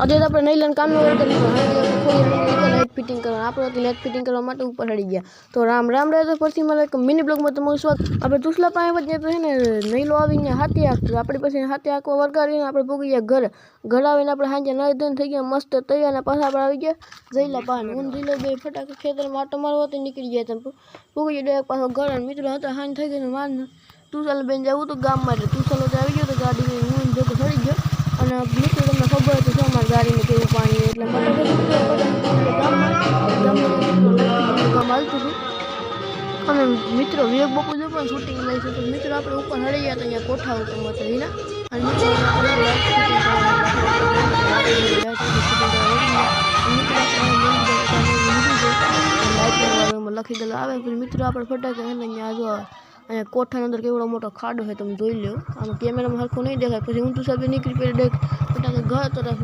આજે તો આપણે નહીં લઈને કામનો વર્ક કરી લાઇટ ફિટિંગ કરવા આપણે લાઇટ ફિટિંગ કરવા માટે ઉપર ચડી ગયા. તો રામ રહે તો પછી મારે એક મિની બ્લોગમાં તમારું સ્વાગત. આપણે તુસલા પાસે વધ્યા તો છે ને નહીં લો આવીને હાથે આંકતું આપણી પાસે હાથે આંકવા વરગાડીને આપણે પૂગી ગયા ઘર આવીને આપણે સાંજે નાઈ ધોઈને થઈ ગયા મસ્ત તૈયાર અને પાછા આપણે આવી ગયા જઈલા પાન હું જીલો બે ફટાકે ખેતરમાં આટો મારવો તો નીકળી ગયા તમે પૂગી ગયા પાછો ઘર અને મિત્રો હતા સાંજ થઈ ગઈ માર તુસાલ બેન જવું તો ગામમાં એટલે તુસાલો આવી ગયો તો ગાડી હું ભેગો ચડી ગયો અને મિત્રો તમને ખબર હતી કે અમારી ગાડીને કેવું પાણી એટલે ગામ હાલતું હતું અને મિત્રો વિવેક બાપુ જો પણ શૂટિંગ લઈ છે તો મિત્રો આપણે ઉપર હળી ગયા તો અહીંયા કોઠા ઉપર મચવીના અને લખી ગયેલા આવે પછી મિત્રો આપણે ફટાકે અહીંયા જો અહીંયા કોઠાની અંદર કેવડો મોટો ખાડો છે તમે જોઈ લો આમાં કેમેરામાં હરખું નહીં દેખાય પછી હું તો સાહેબ નીકળી પડે ફટાકે ઘર તરફ